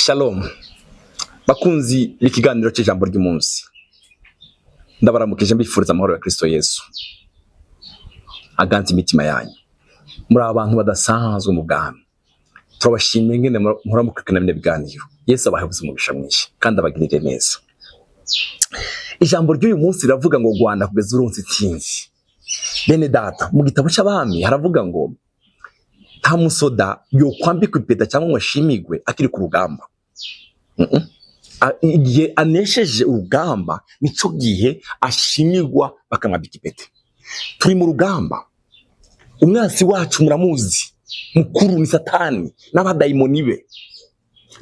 Shalom bakunzi b'ikiganiro cy'ijambo ry'umunsi, ndabaramukije mbifuriza amahoro ya Kristo Yesu aganze imitima yanyu. Muri abantu badasanzwe mu bwami, turabashimiye ngene muramukana bine biganiro. Yesu abahebuze umugisha mwinshi kandi abagirire neza. Ijambo ry'uyu munsi riravuga ngo Rwanda kugeza uronse itsinzi. Bene data, mu gitabo cy'abami haravuga ngo nta musoda yo kwambikwa ipeta cyangwa ngo ashimigwe akiri ku rugamba. Igihe anesheje urugamba nico gihe ashimigwa bakamwambika ipeta. Turi mu rugamba, umwansi wacu muramuzi, mukuru ni Satani n'abadayimoni be.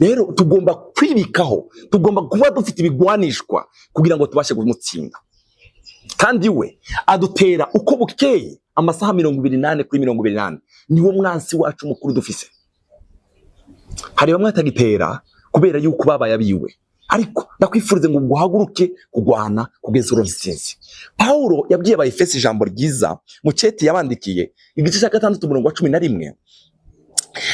Rero tugomba kwibikaho, tugomba kuba dufite ibigwanishwa kugira ngo tubashe kumutsinda. Kandi we adutera uko bukeye amasaha 28 kuri 28. Niwo mwansi wacu mukuru dufise. Hari bamwe atagitera kubera yuko babaye abiwe, ariko ndakwifurize ngo guhaguruke kugwana kugeza uronse itsinzi. Paulo yabwiye abayefesi ijambo ryiza mu ceti yabandikiye igice cya 6:11,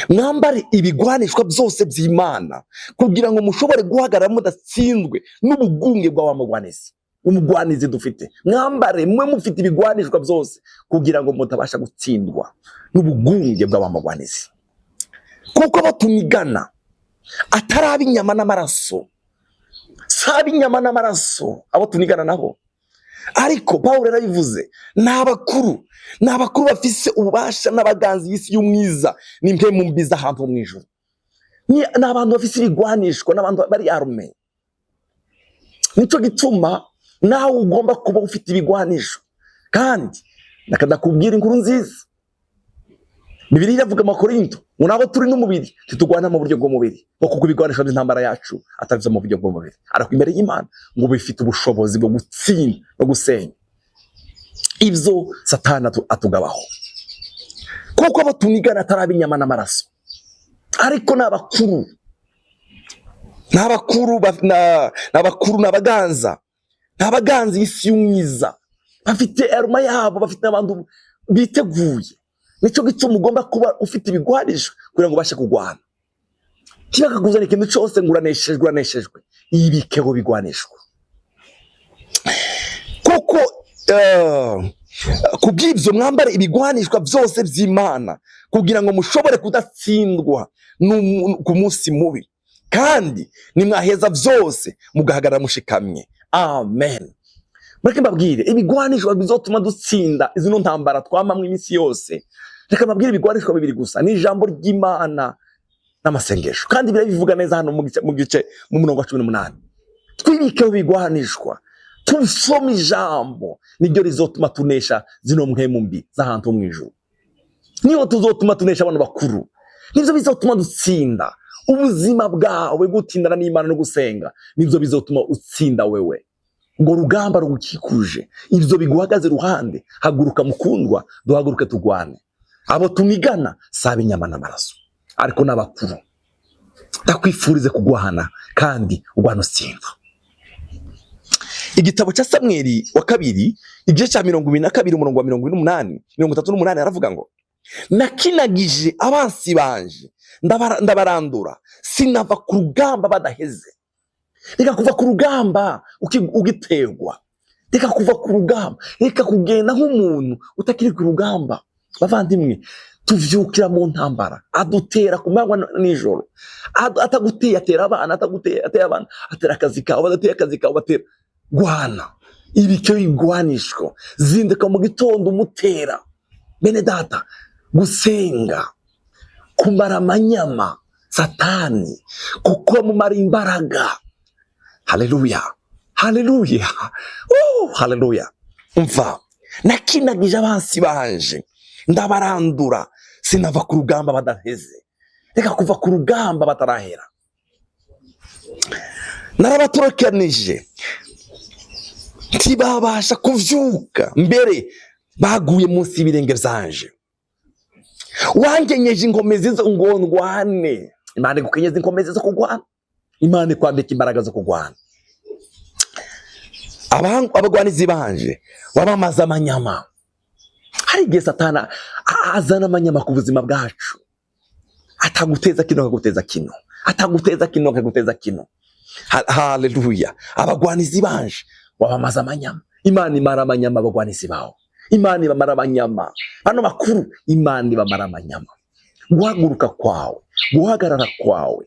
mwambare ibigwanishwa byose by'Imana kugira ngo mushobore guhagarara mudatsinzwe n'ubugunge bw'abamugwaneza. Umugwanizi dufite, mwambare mwe mufite ibigwanishwa byose kugira ngo mutabasha gutsindwa n'ubugunge bw'abamugwanizi. Kuko batumigana atarabi inyama n'amaraso, sabi inyama n'amaraso abo tunigana nabo, ariko Paulo yarabivuze, n'abakuru bafise ububasha n'abaganzi y'isi y'umwiza n'impwe mu mbiza ahantu mu ijuru. N'abantu bafise ibigwanishwa, n'abantu bari arme. Nico gituma nawe ugomba kuba ufite ibigwanisho. Kandi nakubwira inkuru nziza. Bibiliya iravuga mu Korinto ngo nabo turi n'umubiri tutugwana mu buryo bw'umubiri, kuko ibigwanisho by'intambara yacu atabiza mu buryo bw'umubiri, ariko imbere y'Imana ngo bifite ubushobozi bwo gutsinda no gusenya ibyo Satani atugabaho. Kuko abo tunigana atarabi inyama n'amaraso, ariko n'abakuru n'abaganzi y'isi y'umwiza, bafite arma yabo, bafite abantu biteguye. Nico gituma ugomba kuba ufite ibigwanisho kugira ngo ubashe kugwana. Kibakakuzana ikintu cyose ngo uraneshejwe, ibikeho bigwanishwa. Kuko kubw'ibyo mwambare ibigwanishwa byose by'Imana kugira ngo mushobore kudatsindwa ku munsi mubi, kandi nimwaheza byose mugahagarara mushikamye. Amen. Mureke mbabwire ibigwanishwa bizotuma dutsinda izino ntambara twamamwe iminsi yose. Reka mbabwire ibigwanishwa bibiri gusa, ni ijambo ry'Imana n'amasengesho. Kandi birabivuga neza hano mu gice mu 18. Twibikeho bigwanishwa, tusome ijambo, niryo rizotuma tunesha zino mpemu mbi z'ahantu mu ijuru. Niyo tuzotuma tunesha abantu bakuru, nivyo bizotuma dutsinda ubuzima bwawe. Gutindana n'Imana no gusenga nivyo bizotuma utsinda wewe. Ngo rugamba rugukikuje, ivyo biguhagaze ruhande, haguruka mukundwa, duhaguruke tugwane. Abo tumigana sabe inyama n'amaraso, ariko n'abakuru. Ndakwifurize kugwana kandi ugwana utsinda. Igitabo cya Samweli wa kabiri igice cya 22 umurongo wa 38 aravuga ngo nakinagije abansi banje ndabarandura, sinava ku rugamba badaheze. Reka kuva ku rugamba ugiterwa, reka kuva ku rugamba, reka kugenda nk'umuntu utakiri ku rugamba. Bavandimwe, tuvyukira mu ntambara, adutera ku manywa n'ijoro. Ataguteye atera abana, atera abana, atera akazi kawe, batera gwana. Ibicyo igwanishwa zindeka mu gitondo umutera. Bene data, gusenga kumara amanyama Satani, kuko mumara imbaraga. Haleluya, haleluya, haleluya. Umva, nakinagije abansi banje ndabarandura, sinava ku rugamba badaheze. Reka kuva ku rugamba batarahera. Narabaturokanije ntibabasha kuvyuka, mbere baguye munsi y'ibirenge byanje. Wangenyeje inkomezi zo ngo ndwane. Imana igukenyeza inkomezi zo kugwana, Imana ikwambika imbaraga zo kugwana. Abagwanizi banje babamaze amanyama. Hari igihe Satana azana amanyama ku buzima bwacu, ataguteza kino akaguteza kino. ataguteza kino akaguteza kino. Haleluya. Abagwanizi banje wabamaza amanyama. Imana imara amanyama abagwanizi bawe. Imana ibamara amanyama. Hano bakuru Imana ibamara amanyama. Guhaguruka kwawe, guhagarara kwawe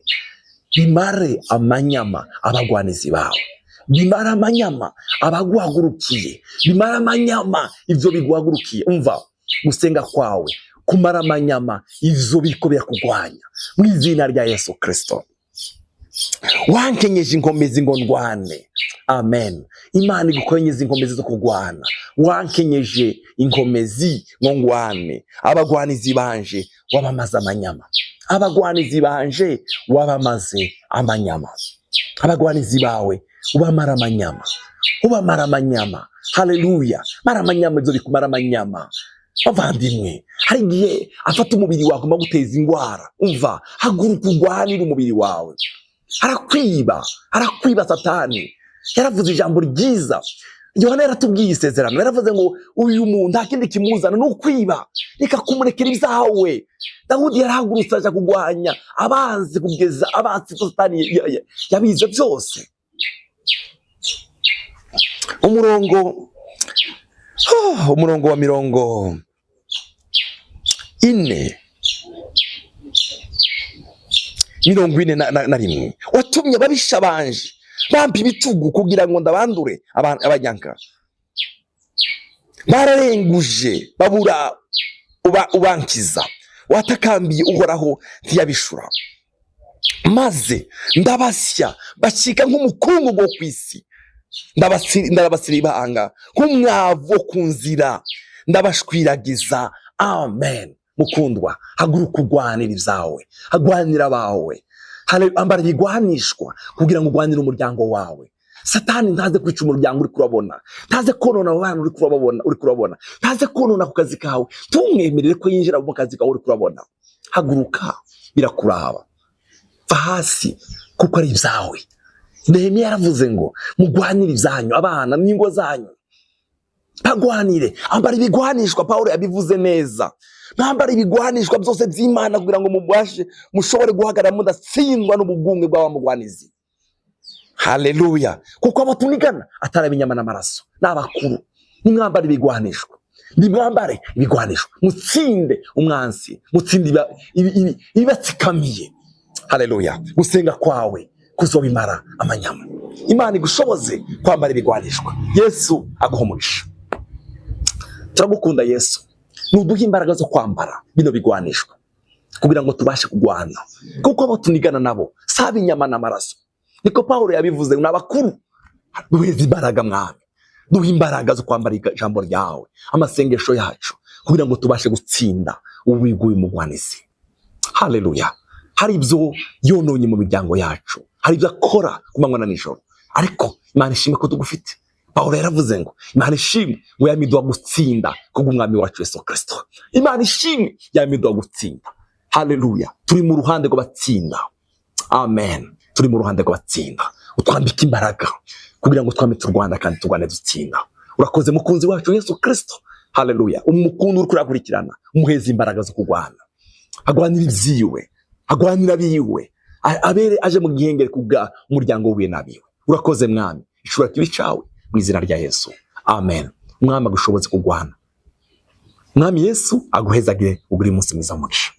bimare amanyama abagwanizi bawe. Bimara amanyama abaguhagurukiye. Bimara amanyama ivyo biguhagurukiye. Umva, gusenga kwawe kumara amanyama ivyo biko birakugwanya mu izina rya Yesu Kristo. Wankenyeje inkomezi ngo ndwane. Amen. Imana igukenyeza inkomezi zo kugwana. Wankenyeje inkomezi ngo ngwane. Abagwanizi banje wabamaze amanyama. Abagwanizi banje wabamaze amanyama. Abagwanizi bawe ubamara amanyama. Ubamara amanyama. Haleluya. Mara amanyama ivyo bikumara amanyama. Bavandimwe, hari igihe afata umubiri wawe agomba guteza ingwara. Umva, haguruka ugwanire umubiri wawe. Arakwiba Satani. Yaravuze ijambo ryiza. Yohana yaratubwiye isezerano. Yaravuze ngo uyu muntu nta kindi kimuzana no kwiba. Reka kumurekera ibyawe. Dawudi yarahagurutse aja kugwanya abanzi kugeza abanzi Satani yabize byose. Umurongo wa 41 watumye ababisha banje bampa ibitugu kugira ngo ndabandure abanyanka. Bararenguje babura ubankiza. Watakambiye uhoraho ntiyabishura. Maze ndabasya bacika nk'umukungu wo kwisi. Ndabasira ibanga nk'umwavu wo kunzira. Ndabashwiragiza. Amen. Mukundwa, haguruka ugwanira ibyawe. Hagwanira abawe. Ambara bigwanishwa kugira ngo ugwanire umuryango wawe. Satani ntaze kwica umuryango uri kurabona. Ntaze konona abantu uri kurabona. Ntaze konona ku kazi kawe. Tumwemerere ko yinjira mu kazi kawe uri kurabona. Haguruka, birakuraba. Va hasi kuko ari ibyawe. Nehemiya yaravuze ngo mugwanire ibyanyu, abana n'ingo zanyu. Bagwanire. Ambara ibigwanishwa. Paulo yabivuze neza. Mwambara ibigwanishwa byose by'Imana kugira ngo mushobore guhagarara mudatsindwa n'ubugunge bw'abamugwanizi. Haleluya. Kuko abatunigana atari inyama n'amaraso n'abakuru. Nimwambara ibigwanishwa. Nimwambare ibigwanishwa. Mutsinde umwansi. Mutsinde ibibatsikamiye. Haleluya. Gusenga kwawe kuzobimara amanyama. Imana igushoboze kwambara ibigwanishwa. Yesu aguhumurisha. Turagukunda Yesu. Nuduha imbaraga zo kwambara bino bigwanishwa kugira ngo tubashe kugwana. Kuko abo tunigana nabo saba inyama n'amaraso. Niko Paulo yabivuze ngo nabakuru. Duhe imbaraga mwami. Duhe imbaraga zo kwambara ijambo ryawe. Amasengesho yacu kugira ngo tubashe gutsinda ubiguye umugwanizi. Haleluya. Hari ibyo yononye mu miryango yacu. Hari ibyo akora ku manywa na nijoro. Ariko Imana ishimwe ko tugufite. Paulo yaravuze ngo Imana ishimwe ngo yamiduha gutsinda kubw'umwami wacu Yesu Kristo. Imana ishimwe yamiduha gutsinda. Haleluya. Turi mu ruhande rw'abatsinda. Amen. Turi mu ruhande rw'abatsinda. Utwambika imbaraga kugira ngo twame turwana kandi turwane dutsinda. Urakoze mukunzi wacu Yesu Kristo. Haleluya. Umukundu uri kurakurikirana umuheza imbaraga zo kugwana. Agwanira ibyiwe. Agwanira biwe. Abere aje mu gihengere kubwa umuryango wiwe nabiwe. Urakoze mwami. Ishura kibi cawe mu izina rya Yesu. Amen. Mwami agushoboze kugwana. Mwami Yesu aguhezagire ugire umunsi mwiza w'umugisha.